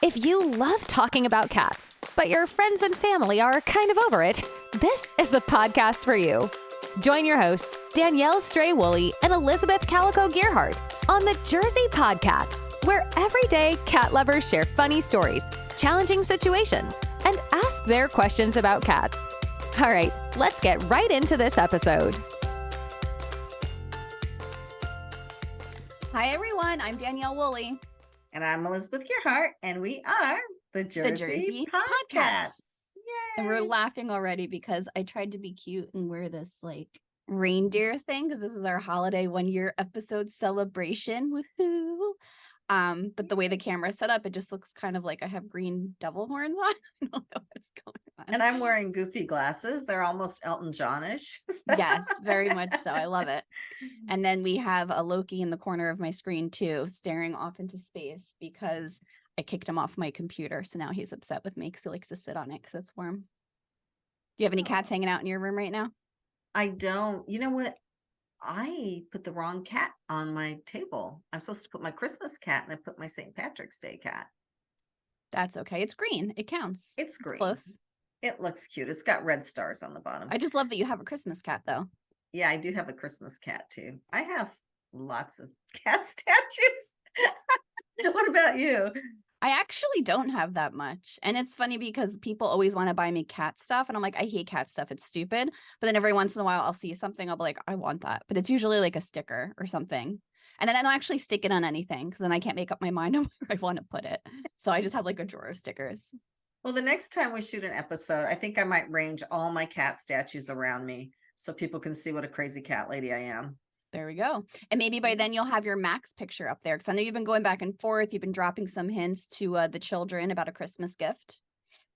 If you love talking about cats, but your friends and family are kind of over it, this is the podcast for you. Join your hosts, Danielle Stray Woolley and Elizabeth Calico Gearhart, on the Jersey PodCats, where everyday cat lovers share funny stories, challenging situations, and ask their questions about cats. All right, let's get right into this episode. Hi, everyone. I'm Danielle Woolley. And I'm Elizabeth Gearhart, and we are the Jersey PodCats. Yay! And we're laughing already because I tried to be cute and wear this like reindeer thing because this is our holiday 1-year episode celebration. Woohoo! But the way the camera's set up, it just looks kind of like I have green devil horns on. I don't know what's going on. And I'm wearing goofy glasses. They're almost Elton Johnish. Yes, very much so. I love it. And then we have a Loki in the corner of my screen too, staring off into space because I kicked him off my computer. So now he's upset with me because he likes to sit on it because it's warm. Do you have any cats hanging out in your room right now? I don't. You know what? I put the wrong cat on my table. I'm supposed to put my Christmas cat, and I put my St. Patrick's Day cat. That's okay. It's green. It counts. It's green. Close. It looks cute. It's got red stars on the bottom. I just love that you have a Christmas cat, though. Yeah, I do have a Christmas cat, too. I have lots of cat statues. What about you? I actually don't have that much. And it's funny because people always want to buy me cat stuff. And I'm like, I hate cat stuff. It's stupid. But then every once in a while, I'll see something. I'll be like, I want that. But it's usually like a sticker or something. And then I don't actually stick it on anything because then I can't make up my mind on where I want to put it. So I just have like a drawer of stickers. Well, the next time we shoot an episode, I think I might range all my cat statues around me so people can see what a crazy cat lady I am. There we go. And maybe by then you'll have your Max picture up there because I know you've been going back and forth. You've been dropping some hints to the children about a Christmas gift.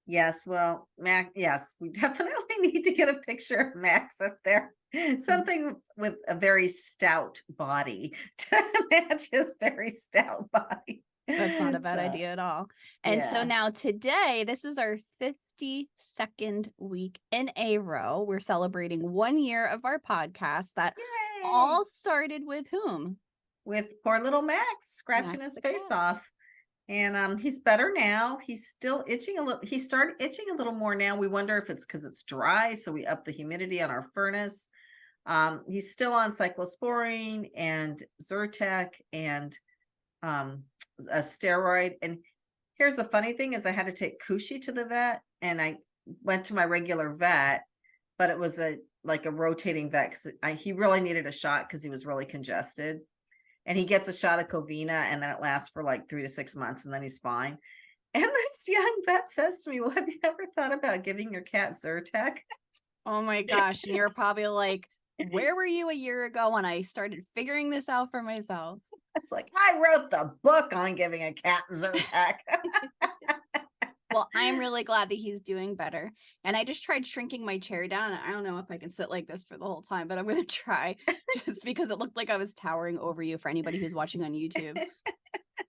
Yes, well, Max, yes, we definitely need to get a picture of Max up there. Something with a very stout body to match his very stout body. That's not a bad idea at all. And so now today, this is our 52nd week in a row. We're celebrating 1 year of our podcast that all started with whom? With poor little Max scratching his face off. And he's better now. He's still itching a little. He started itching a little more now. We wonder if it's because it's dry. So we up the humidity on our furnace. He's still on cyclosporine and Zyrtec and a steroid. And here's the funny thing is I had to take Cushy to the vet, and I went to my regular vet, but it was a rotating vet because he really needed a shot because he was really congested. And he gets a shot of Covina, and then it lasts for like 3 to 6 months, and then he's fine. And this young vet says to me, well, have you ever thought about giving your cat Zyrtec? Oh my gosh. And you're probably like, where were you a year ago when I started figuring this out for myself? It's like, I wrote the book on giving a cat Zyrtec. Well, I'm really glad that he's doing better. And I just tried shrinking my chair down. I don't know if I can sit like this for the whole time, but I'm going to try just because it looked like I was towering over you for anybody who's watching on YouTube.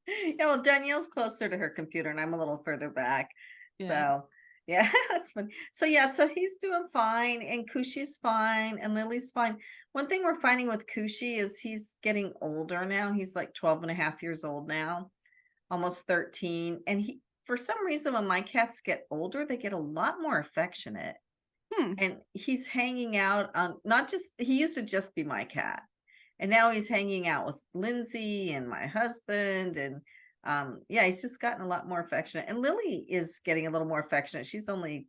Yeah, well, Danielle's closer to her computer and I'm a little further back. Yeah. So, yeah, that's fun. So, yeah, so he's doing fine and Cushy's fine and Lily's fine. One thing we're finding with Cushy is he's getting older now. He's like 12 and a half years old now, almost 13. And for some reason, when my cats get older, they get a lot more affectionate. And he's hanging out on he used to just be my cat. And now he's hanging out with Lindsay and my husband. And he's just gotten a lot more affectionate. And Lily is getting a little more affectionate. She's only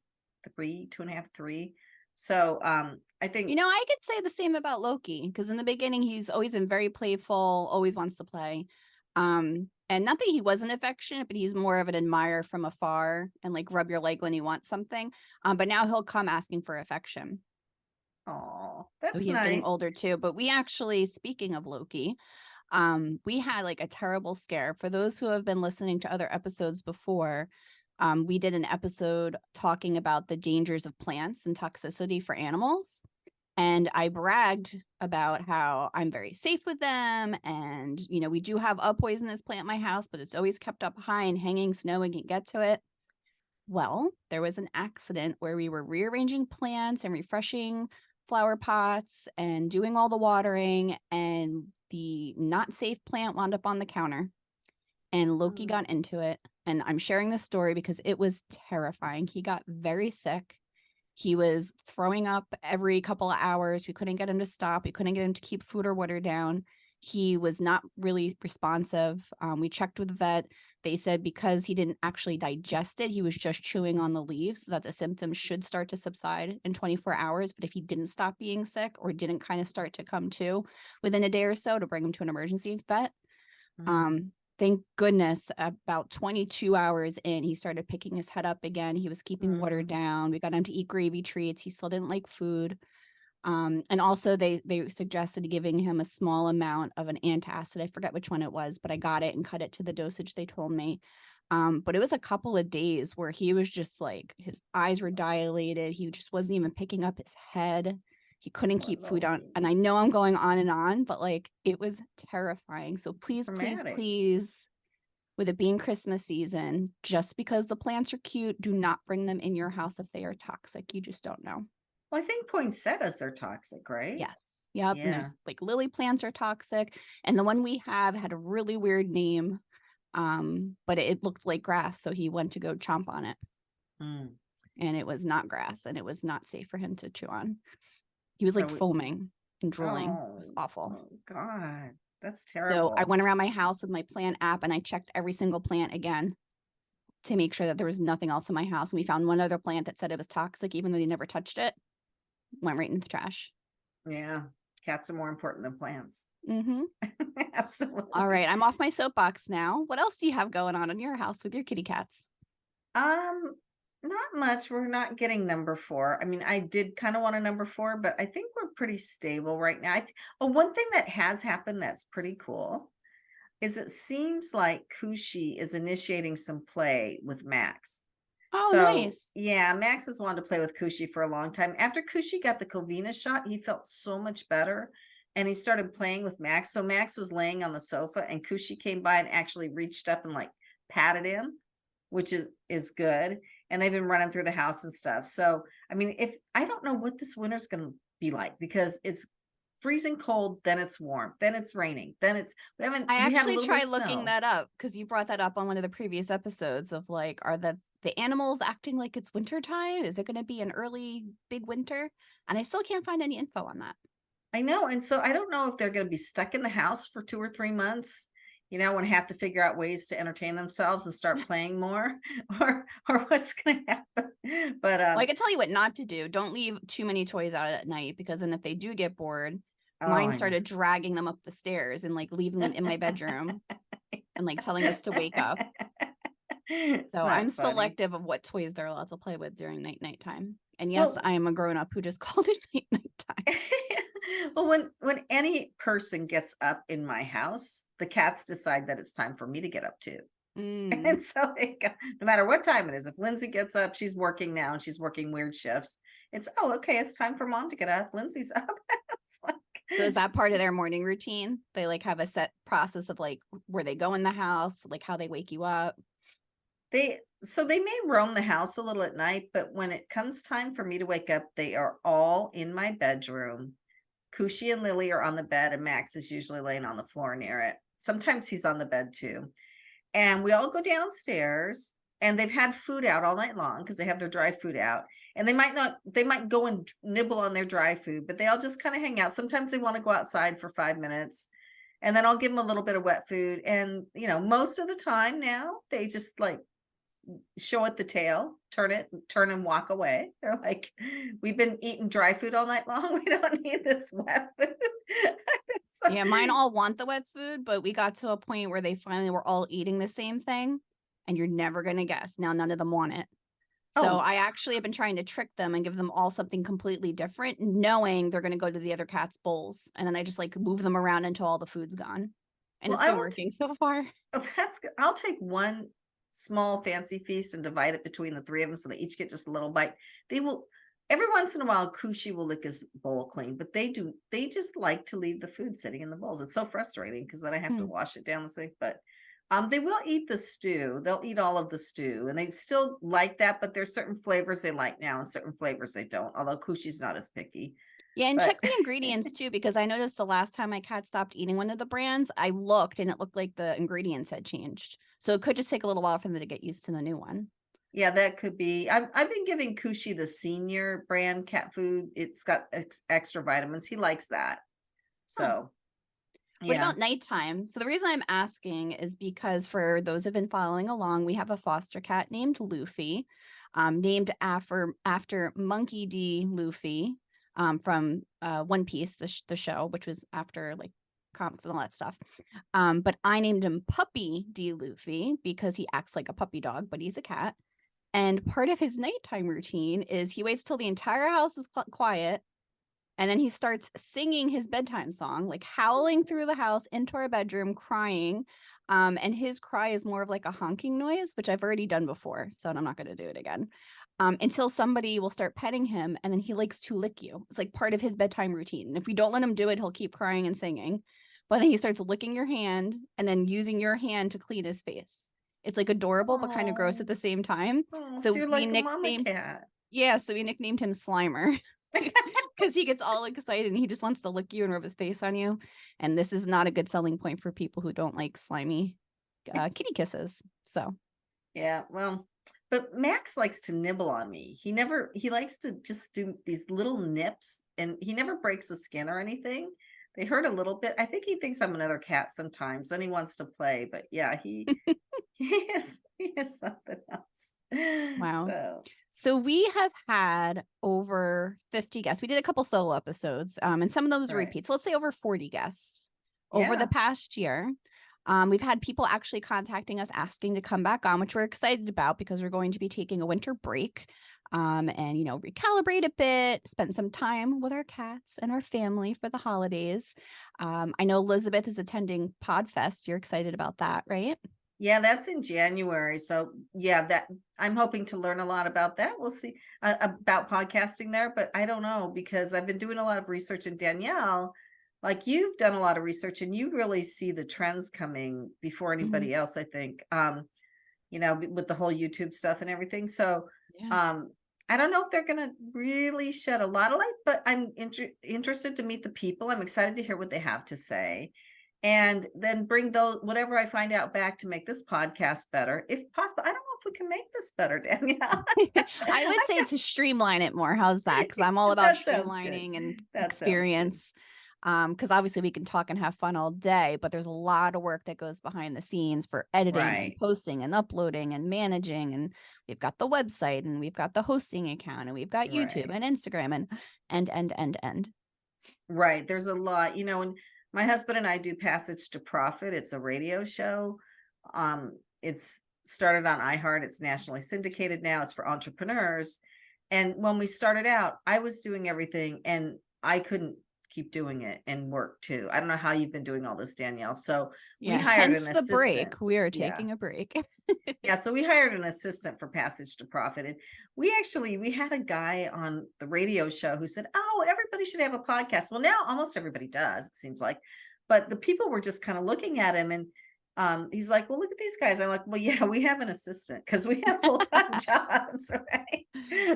2.5, 3. So I think, I could say the same about Loki because in the beginning, he's always been very playful, always wants to play. And not that he wasn't affectionate, but he's more of an admirer from afar and like rub your leg when he wants something. But now he'll come asking for affection. Oh, that's so he's nice. Getting older too. But we actually, speaking of Loki, we had like a terrible scare. For those who have been listening to other episodes before, we did an episode talking about the dangers of plants and toxicity for animals. And I bragged about how I'm very safe with them. And, we do have a poisonous plant in my house, but it's always kept up high and hanging so no one can get to it. Well, there was an accident where we were rearranging plants and refreshing flower pots and doing all the watering. And the not safe plant wound up on the counter. And Loki got into it And I'm sharing this story because it was terrifying. He got very sick. He was throwing up every couple of hours. We couldn't get him to stop. We couldn't get him to keep food or water down. He was not really responsive. We checked with the vet. They said because he didn't actually digest it, he was just chewing on the leaves, so that the symptoms should start to subside in 24 hours. But if he didn't stop being sick or didn't kind of start to come to within a day or so, to bring him to an emergency vet. Thank goodness about 22 hours in, he started picking his head up again. He was keeping water down. We got him to eat gravy treats. He still didn't like food. And also they suggested giving him a small amount of an antacid. I forget which one it was, but I got it and cut it to the dosage they told me. But it was a couple of days where he was just like, his eyes were dilated. He just wasn't even picking up his head. He couldn't keep food on. And I know I'm going on and on, but like, it was terrifying. So please, please, with it being Christmas season, just because the plants are cute, do not bring them in your house if they are toxic. You just don't know. Well, I think poinsettias are toxic, right? Yes. Yep. Yeah. And there's like lily plants are toxic. And the one we have had a really weird name. But it looked like grass. So he went to go chomp on it. And it was not grass, and it was not safe for him to chew on. He was like foaming and drooling. It was awful. Oh God, that's terrible. So I went around my house with my plant app and I checked every single plant again to make sure that there was nothing else in my house. And we found one other plant that said it was toxic, even though they never touched it. Went right in the trash. Yeah. Cats are more important than plants. Absolutely. All right. I'm off my soapbox now. What else do you have going on in your house with your kitty cats? Not much. We're not getting number 4. I mean, I did kind of want a number 4, but I think we're pretty stable right now. One thing that has happened that's pretty cool is it seems like Kushi is initiating some play with Max. Oh, nice. Yeah, Max has wanted to play with Kushi for a long time. After Kushi got the Covina shot, he felt so much better and he started playing with Max. So Max was laying on the sofa and Kushi came by and actually reached up and like patted him, which is good. And they've been running through the house and stuff. So, I mean, I don't know what this winter's going to be like because it's freezing cold, then it's warm, then it's raining, then I actually tried looking that up because you brought that up on one of the previous episodes of like, are the animals acting like it's winter time? Is it going to be an early big winter? And I still can't find any info on that. I know. And so I don't know if they're going to be stuck in the house for 2 or 3 months, and have to figure out ways to entertain themselves and start playing more or what's going to happen. But I can tell you what not to do. Don't leave too many toys out at night, because then if they do get bored, mine started dragging them up the stairs and like leaving them in my bedroom and like telling us to wake up. So I'm selective of what toys they're allowed to play with during nighttime. And yes, I am a grown-up who just called it nighttime. Well, when any person gets up in my house, the cats decide that it's time for me to get up too. And so no matter what time it is, if Lindsay gets up, she's working now and she's working weird shifts. It's, okay, it's time for mom to get up. Lindsay's up. So is that part of their morning routine? They like have a set process of like where they go in the house, like how they wake you up? They may roam the house a little at night, but when it comes time for me to wake up, they are all in my bedroom. Kushi and Lily are on the bed and Max is usually laying on the floor near it. Sometimes he's on the bed too. And we all go downstairs and they've had food out all night long because they have their dry food out. And they might go and nibble on their dry food, but they all just kind of hang out. Sometimes they want to go outside for 5 minutes and then I'll give them a little bit of wet food. And, most of the time now they just like show it the tail, turn and walk away. They're like, we've been eating dry food all night long. We don't need this wet food. Yeah, mine all want the wet food, but we got to a point where they finally were all eating the same thing, and you're never going to guess. Now none of them want it. So I actually have been trying to trick them and give them all something completely different, knowing they're going to go to the other cat's bowls. And then I just like move them around until all the food's gone. And it's been working so far. Oh, that's good. I'll take one small fancy feast and divide it between the 3 of them so they each get just a little bite. They will, every once in a while, Kushi will lick his bowl clean, but they just like to leave the food sitting in the bowls. It's so frustrating because then I have to wash it down the sink. But they will eat the stew. They'll eat all of the stew and they still like that, but there's certain flavors they like now and certain flavors they don't, although Kushi's not as picky. Yeah, and But check the ingredients too, because I noticed the last time my cat stopped eating one of the brands, I looked and it looked like the ingredients had changed. So it could just take a little while for them to get used to the new one. yeah, that could be. I've been giving Kushi the senior brand cat food. It's got extra vitamins. He likes that. So, What yeah. about nighttime? So the reason I'm asking is because for those who've been following along, we have a foster cat named Luffy, named after Monkey D. Luffy, from One Piece, the show, which was after like comics and all that stuff. But I named him Puppy D. Luffy because he acts like a puppy dog, but he's a cat. And part of his nighttime routine is he waits till the entire house is quiet, and then he starts singing his bedtime song, like howling through the house into our bedroom, crying. And his cry is more of like a honking noise, which I've already done before, so I'm not going to do it again. Until somebody will start petting him, and then he likes to lick you. It's like part of his bedtime routine. And if we don't let him do it, he'll keep crying and singing. But then he starts licking your hand and then using your hand to clean his face. It's like adorable, but kind of gross at the same time. So So you're we like a mama nicknamed, cat. yeah, so we nicknamed him Slimer. Because he gets all excited and he just wants to lick you and rub his face on you. And this is not a good selling point for people who don't like slimy kitty kisses. So Yeah, well, but Max likes to nibble on me. He likes to just do these little nips, and he never breaks the skin or anything. They hurt a little bit. I think he thinks I'm another cat sometimes, and he wants to play. But yeah, he is something else. wow. So we have had over 50 guests. We did a couple solo episodes, and some of those Right. repeats. Let's say over 40 guests over Yeah. the past year. We've had people actually contacting us asking to come back on, which we're excited about because we're going to be taking a winter break, and recalibrate a bit, spend some time with our cats and our family for the holidays. I know Elizabeth is attending PodFest. You're excited about that, right? Yeah, that's in January. So yeah, that I'm hoping to learn a lot about that. We'll see about podcasting there, but I don't know because I've been doing a lot of research, and Danielle, like you've done a lot of research and you really see the trends coming before anybody else, I think. With the whole YouTube stuff and everything. So Yeah. I don't know if they're going to really shed a lot of light, but I'm interested to meet the people. I'm excited to hear what they have to say, and then bring those whatever I find out back to make this podcast better, if possible. I don't know if we can make this better, Danielle. I would say to streamline it more. How's that? Because I'm all about That sounds good. streamlining and That sounds good. experience. Because obviously we can talk and have fun all day, but there's a lot of work that goes behind the scenes for editing and Right. posting and uploading and managing. And we've got the website and we've got the hosting account and we've got YouTube Right. and Instagram and. Right. There's a lot, and my husband and I do Passage to Profit. It's a radio show. It's started on iHeart. It's nationally syndicated now. It's for entrepreneurs. And when we started out, I was doing everything and I couldn't keep doing it and work too. I don't know how you've been doing all this, Danielle. So we hired an assistant. Break. We are taking a break. Yeah, so we hired an assistant for Passage to Profit, and we had a guy on the radio show who said, "Oh, everybody should have a podcast." Well, now almost everybody does, it seems like, but the people were just kind of looking at him, and he's like, "Well, look at these guys." I'm like, "Well, yeah, we have an assistant because we have full-time jobs, right?"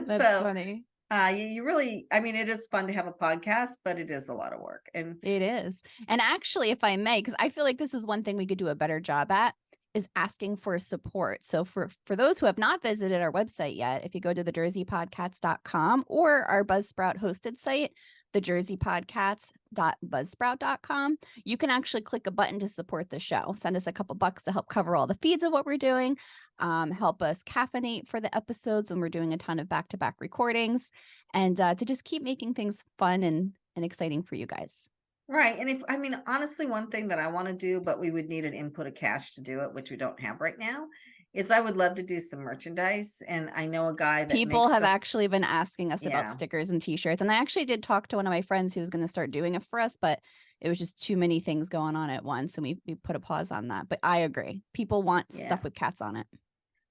That's funny. You really, I mean, it is fun to have a podcast, but it is a lot of work, and it is. And actually, if I may, because I feel like this is one thing we could do a better job at, is asking for support. So for those who have not visited our website yet, if you go to thejerseypodcats.com or our Buzzsprout hosted site, thejerseypodcats.buzzsprout.com, you can actually click a button to support the show. Send us a couple bucks to help cover all the feeds of what we're doing, help us caffeinate for the episodes when we're doing a ton of back-to-back recordings, and to just keep making things fun and exciting for you guys. Right. And honestly, one thing that I want to do, but we would need an input of cash to do it, which we don't have right now, is I would love to do some merchandise. And I know a guy that people have actually been asking us about Yeah. stickers and t-shirts. And I actually did talk to one of my friends who was going to start doing it for us, but it was just too many things going on at once. And we put a pause on that. But I agree. People want stuff with cats on it.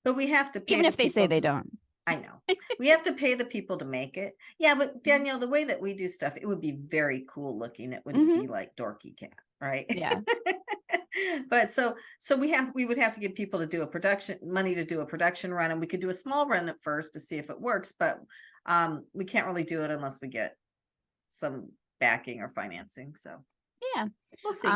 But we have to pay even if they say they don't. I know. We have to pay the people to make it. Yeah, but Danielle, the way that we do stuff, it would be very cool looking. It wouldn't be like dorky cat, right? Yeah. But so we would have to give people to do money to do a production run, and we could do a small run at first to see if it works, but we can't really do it unless we get some backing or financing. So Yeah. we'll see.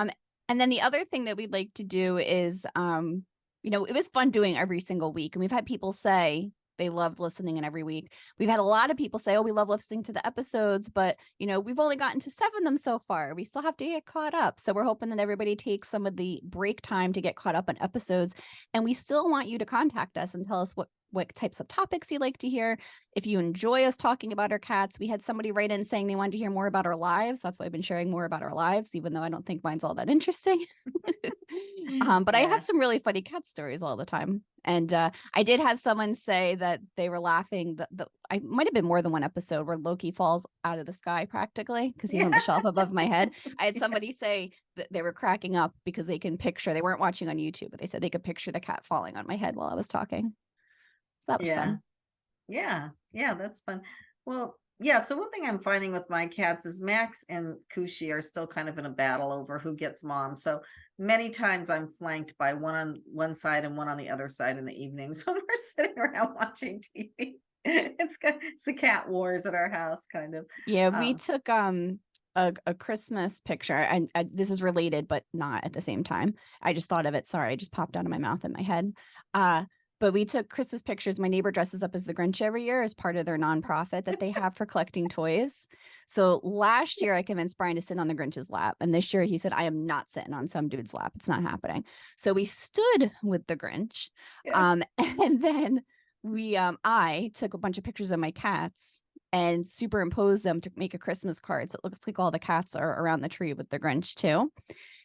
And then the other thing that we'd like to do is, it was fun doing every single week. And we've had people say they loved listening in every week. We've had a lot of people say, oh, we love listening to the episodes, but, we've only gotten to 7 of them so far. We still have to get caught up. So we're hoping that everybody takes some of the break time to get caught up on episodes. And we still want you to contact us and tell us what types of topics you'd like to hear. If you enjoy us talking about our cats, we had somebody write in saying they wanted to hear more about our lives. That's why I've been sharing more about our lives, even though I don't think mine's all that interesting. But I have some really funny cat stories all the time. And I did have someone say that they were laughing. I might have been more than one episode where Loki falls out of the sky practically because he's on the shelf above my head. I had somebody say that they were cracking up because they weren't watching on YouTube, but they said they could picture the cat falling on my head while I was talking. So that was fun. Yeah, that's fun. Well, yeah, so one thing I'm finding with my cats is Max and Kushi are still kind of in a battle over who gets mom. So many times I'm flanked by one on one side and one on the other side in the evenings when we're sitting around watching TV. It's the cat wars at our house, kind of. Yeah, we took a Christmas picture, and this is related, but not at the same time. I just thought of it. Sorry, I just popped out of my mouth and my head. But we took Christmas pictures. My neighbor dresses up as the Grinch every year as part of their nonprofit that they have for collecting toys. So last year I convinced Brian to sit on the Grinch's lap. And this year he said, I am not sitting on some dude's lap. It's not happening. So we stood with the Grinch. Yeah. And then I took a bunch of pictures of my cats and superimposed them to make a Christmas card. So it looks like all the cats are around the tree with the Grinch too.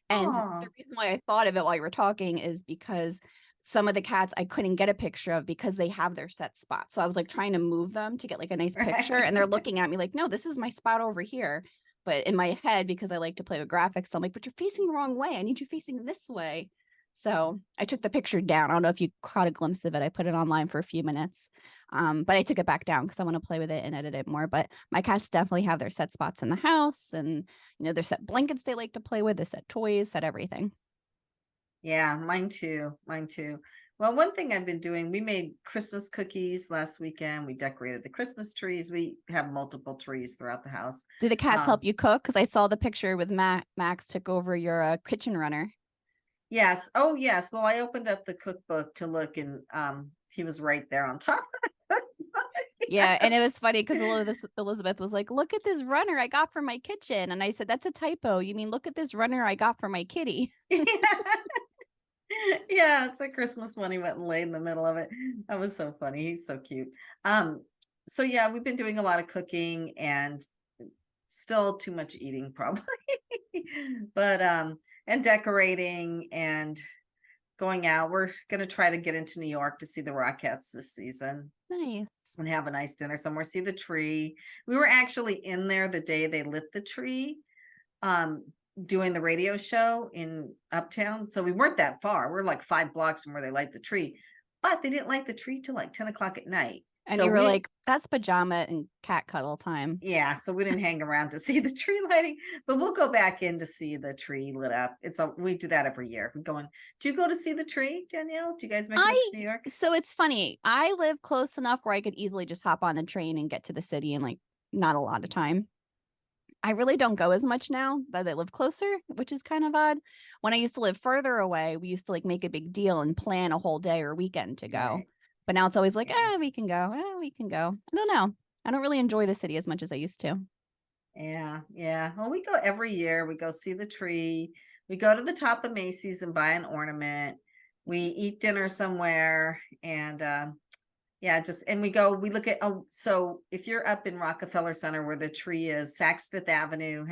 And Aww. the reason why I thought of it while you were talking is because some of the cats I couldn't get a picture of because they have their set spot. So I was like trying to move them to get like a nice picture. And they're looking at me like, no, this is my spot over here. But in my head, because I like to play with graphics, I'm like, but you're facing the wrong way. I need you facing this way. So I took the picture down. I don't know if you caught a glimpse of it. I put it online for a few minutes. But I took it back down because I want to play with it and edit it more. But my cats definitely have their set spots in the house, and their set blankets they like to play with, the set toys, set everything. Yeah, mine too. Well, one thing I've been doing, we made Christmas cookies last weekend. We decorated the Christmas trees. We have multiple trees throughout the house. Do the cats help you cook? Because I saw the picture with Max took over your kitchen runner. Yes. Oh, yes. Well, I opened up the cookbook to look, and he was right there on top. Yeah, and it was funny because Elizabeth was like, look at this runner I got for my kitchen. And I said, that's a typo. You mean look at this runner I got for my kitty? Yeah, it's a Christmas one. He went and laid in the middle of it. That was so funny. He's so cute. So yeah, we've been doing a lot of cooking and still too much eating probably. But and decorating and going out. We're gonna try to get into New York to see the Rockettes this season. Nice. And have a nice dinner somewhere, see the tree. We were actually in there the day they lit the tree. Doing the radio show in Uptown. So we weren't that far. We're like 5 blocks from where they light the tree, but they didn't light the tree till like 10 o'clock at night. And so you were like, that's pajama and cat cuddle time. Yeah. So we didn't hang around to see the tree lighting, but we'll go back in to see the tree lit up. We do that every year. We're going, do you go to see the tree, Danielle? Do you guys make it to New York? So it's funny. I live close enough where I could easily just hop on the train and get to the city in like not a lot of time. I really don't go as much now that I live closer, which is kind of odd. When I used to live further away, we used to like make a big deal and plan a whole day or weekend to go. Right. But now it's always like, we can go. We can go. I don't know. I don't really enjoy the city as much as I used to. Yeah. Well, we go every year. We go see the tree. We go to the top of Macy's and buy an ornament. We eat dinner somewhere, and and we look at, so if you're up in Rockefeller Center where the tree is, Saks Fifth Avenue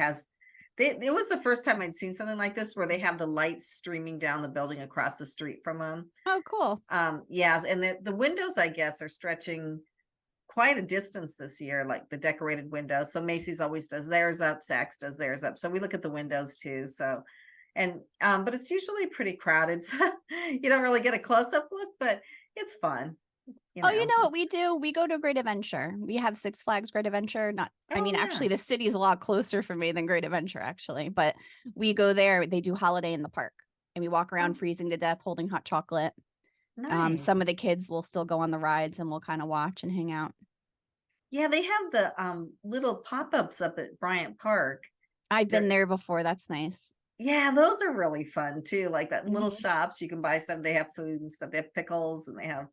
it was the first time I'd seen something like this where they have the lights streaming down the building across the street from them. Oh, cool. Yes. And the windows, I guess, are stretching quite a distance this year, like the decorated windows. So Macy's always does theirs up, Saks does theirs up. So we look at the windows too. So, and, but it's usually pretty crowded. So you don't really get a close-up look, but it's fun. You know what we do? We go to Great Adventure. We have Six Flags Great Adventure. Actually, the city's a lot closer for me than Great Adventure, actually. But we go there. They do Holiday in the Park, and we walk around freezing to death, holding hot chocolate. Nice. Some of the kids will still go on the rides, and we'll kind of watch and hang out. Yeah, they have the little pop-ups up at Bryant Park. I've been They're- there before. That's nice. Yeah, those are really fun too. Like that little Mhm. shops you can buy stuff. They have food and stuff. They have pickles and they have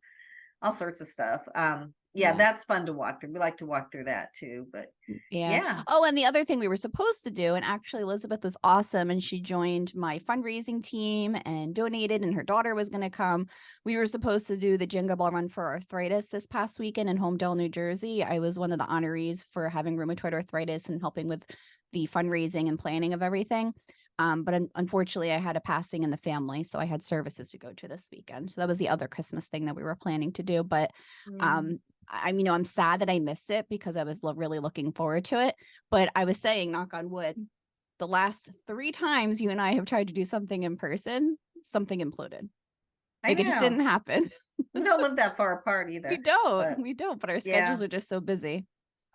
all sorts of stuff. Yeah, Yeah. that's fun to walk through. We like to walk through that too. But Yeah. yeah, Oh, and the other thing we were supposed to do, and actually Elizabeth was awesome, and she joined my fundraising team and donated, and her daughter was going to come. We were supposed to do the Jingle Ball Run for Arthritis this past weekend in Homedale, New Jersey. I was one of the honorees for having rheumatoid arthritis and helping with the fundraising and planning of everything. But unfortunately, I had a passing in the family, so I had services to go to this weekend. So that was the other Christmas thing that we were planning to do. But yeah. I'm sad that I missed it because I was really looking forward to it. But I was saying, knock on wood, the last 3 times you and I have tried to do something in person, something imploded. I Like it just know. didn't happen. We don't live that far apart either. We don't, but our yeah. schedules are just so busy.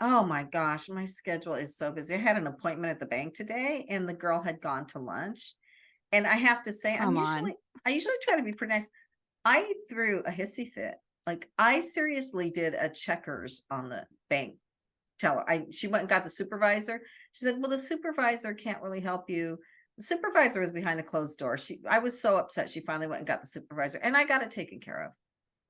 Oh my gosh, my schedule is so busy. I had an appointment at the bank today and the girl had gone to lunch. And I have to say, Come on. I usually try to be pretty nice. I threw a hissy fit. Like I seriously did a checkers on the bank teller. She went and got the supervisor. She said, well, the supervisor can't really help you. The supervisor was behind a closed door. I was so upset. She finally went and got the supervisor and I got it taken care of.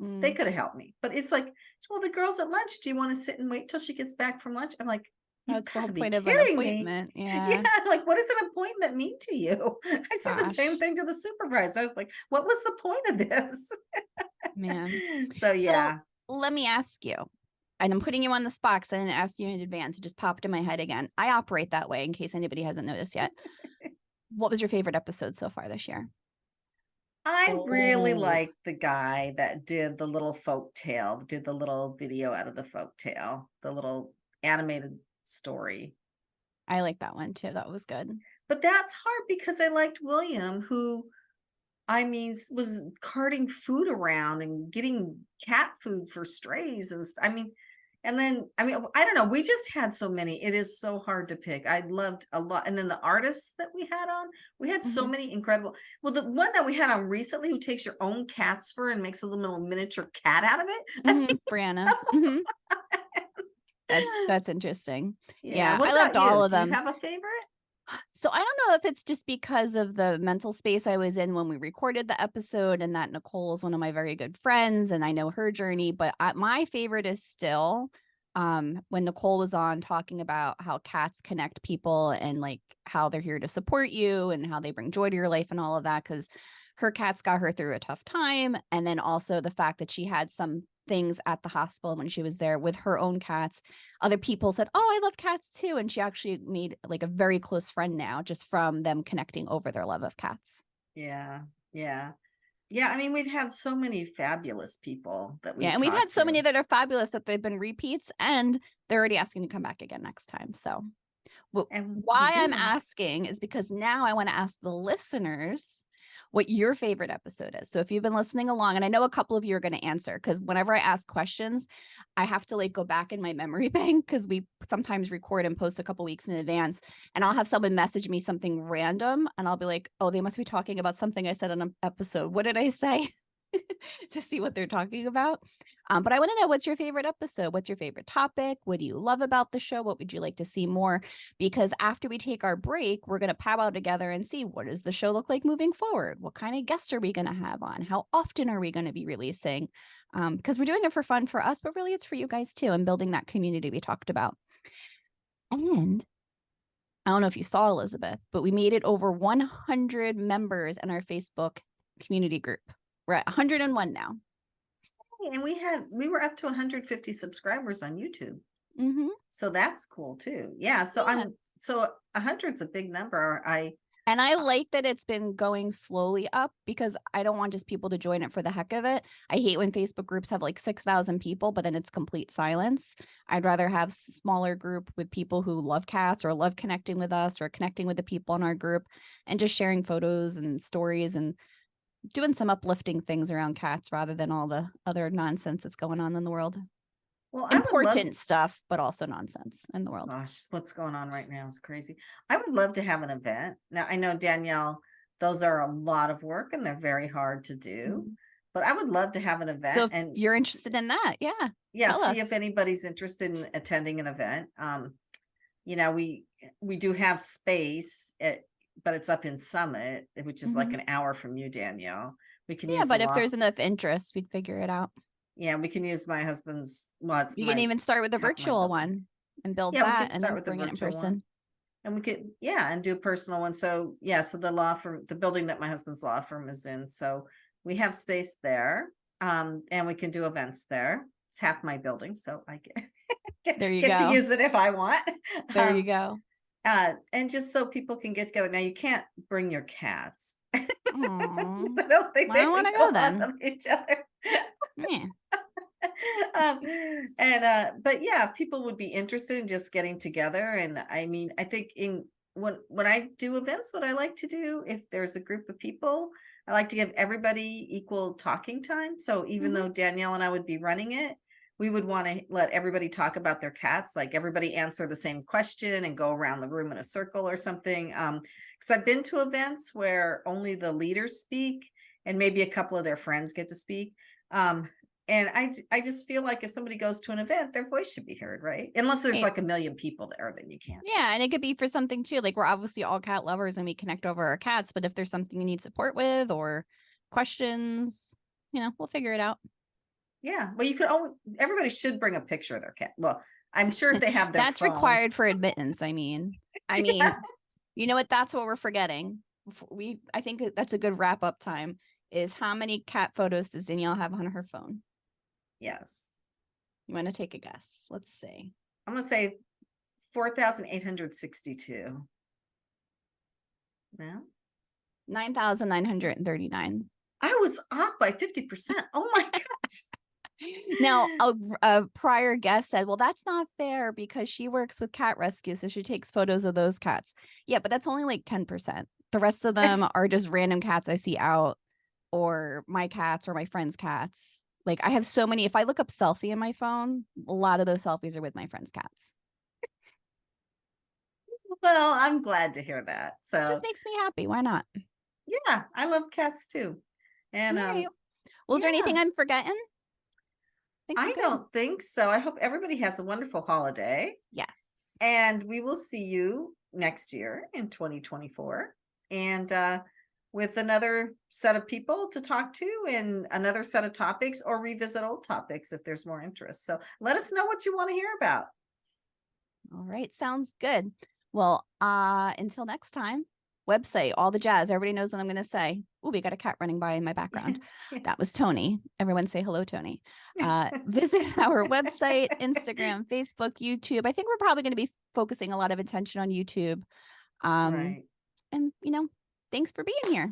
They could have helped me, but it's like, well, the girl's at lunch. Do you want to sit and wait till she gets back from lunch? I'm like, you've That's the got whole to be point of an kidding me. appointment. Yeah, Yeah. like what does an appointment mean to you? I said the same Gosh. thing to the supervisor. I was like, what was the point of this? Man. So yeah. So let me ask you, and I'm putting you on the spot because I didn't ask you in advance. It just popped in my head again. I operate that way in case anybody hasn't noticed yet. What was your favorite episode so far this year? I really Oh. like the guy that did the little folk tale, did the little video out of the folk tale, the little animated story. I like that one too. That was good. But that's hard because I liked William, who was carting food around and getting cat food for strays and I don't know. We just had so many. It is so hard to pick. I loved a lot. And then the artists that we had on, we had so many incredible. Well, the one that we had on recently who takes your own cat's fur and makes a little miniature cat out of it. Brianna. That's interesting. Yeah. What I about loved all you? of Do you them. have a favorite? So I don't know if it's just because of the mental space I was in when we recorded the episode and that Nicole is one of my very good friends and I know her journey, but my favorite is still when Nicole was on talking about how cats connect people and like how they're here to support you and how they bring joy to your life and all of that, because her cats got her through a tough time. And then also the fact that she had some things at the hospital when she was there with her own cats. Other people said, oh, I love cats too. And she actually made like a very close friend now just from them connecting over their love of cats. Yeah. Yeah. Yeah. I mean, we've had so many fabulous people that we've and we've had talked so to. many that are fabulous that they've been repeats and they're already asking to come back again next time. So And why we I'm do. asking is because now I want to ask the listeners what your favorite episode is. So if you've been listening along, and I know a couple of you are going to answer, because whenever I ask questions, I have to like go back in my memory bank because we sometimes record and post a couple weeks in advance, and I'll have someone message me something random and I'll be like, oh, they must be talking about something I said on an episode. What did I say? To see what they're talking about. But I want to know, what's your favorite episode? What's your favorite topic? What do you love about the show? What would you like to see more? Because after we take our break, we're going to powwow together and see, what does the show look like moving forward? What kind of guests are we going to have on? How often are we going to be releasing? Because we're doing it for fun for us, but really it's for you guys too, and building that community we talked about. And I don't know if you saw, Elizabeth, but we made it over 100 members in our Facebook community group. We're at 101 now. And we were up to 150 subscribers on YouTube. So that's cool too. Yeah. So 100's a big number. And I like that it's been going slowly up because I don't want just people to join it for the heck of it. I hate when Facebook groups have like 6,000 people, but then it's complete silence. I'd rather have smaller group with people who love cats or love connecting with us or connecting with the people in our group and just sharing photos and stories and doing some uplifting things around cats rather than all the other nonsense that's going on in the world. Well, important stuff, but also nonsense in the world. Gosh, what's going on right now is crazy. I would love to have an event. Now, I know, Danielle, those are a lot of work and they're very hard to do. But I would love to have an event. So if and you're interested in that, yeah, tell see us. if anybody's interested in attending an event. We do have space, but it's up in Summit, which is like an hour from you, Danielle. We can use but if there's enough interest, we'd figure it out. Yeah, we can use my husband's. You can even start with the virtual one and build that, we could and start then with the bring it in virtual person. one. And we could, and do a personal one. So so the law firm, the building that my husband's law firm is in. So we have space there. And we can do events there. It's half my building, so I get to use it if I want. There you go. And just so people can get together. Now you can't bring your cats. I don't think they want to go then. With each other. Yeah. But yeah, people would be interested in just getting together. And I mean, I think when I do events, what I like to do, if there's a group of people, I like to give everybody equal talking time. So even though Danielle and I would be running it, we would want to let everybody talk about their cats, like everybody answer the same question and go around the room in a circle or something. Because I've been to events where only the leaders speak and maybe a couple of their friends get to speak. And I just feel like if somebody goes to an event, their voice should be heard, right? Unless there's like a million people there, then you can't. Yeah, and it could be for something too. Like we're obviously all cat lovers and we connect over our cats, but if there's something you need support with or questions, we'll figure it out. Yeah, well, everybody should bring a picture of their cat. Well, I'm sure if they have their That's phone. required for admittance. I mean, you know what? That's what we're forgetting. I think that's a good wrap up time. Is how many cat photos does Danielle have on her phone? Yes. You want to take a guess? Let's see. I'm going to say 4,862. No? 9,939. I was off by 50%. Oh my gosh. Now, a prior guest said, well, that's not fair because she works with cat rescue, so she takes photos of those cats. Yeah, but that's only like 10%. The rest of them are just random cats I see out, or my cats or my friends' cats. Like I have so many. If I look up selfie in my phone, a lot of those selfies are with my friends' cats. Well, I'm glad to hear that. So it just makes me happy. Why not? Yeah, I love cats too. And right. Well, is there anything I'm forgetting? I don't think so. I hope everybody has a wonderful holiday. Yes. And we will see you next year in 2024. And with another set of people to talk to and another set of topics, or revisit old topics if there's more interest. So let us know what you want to hear about. All right. Sounds good. Well, until next time, website, all the jazz. Everybody knows what I'm going to say. Oh, we got a cat running by in my background. That was Tony. Everyone say hello, Tony. Visit our website, Instagram, Facebook, YouTube. I think we're probably going to be focusing a lot of attention on YouTube. Right. And, thanks for being here.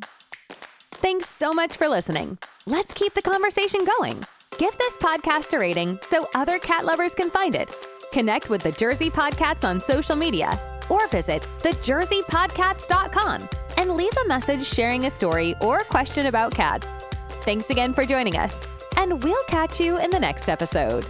Thanks so much for listening. Let's keep the conversation going. Give this podcast a rating so other cat lovers can find it. Connect with the Jersey PodCats on social media or visit thejerseypodcats.com and leave a message sharing a story or question about cats. Thanks again for joining us, and we'll catch you in the next episode.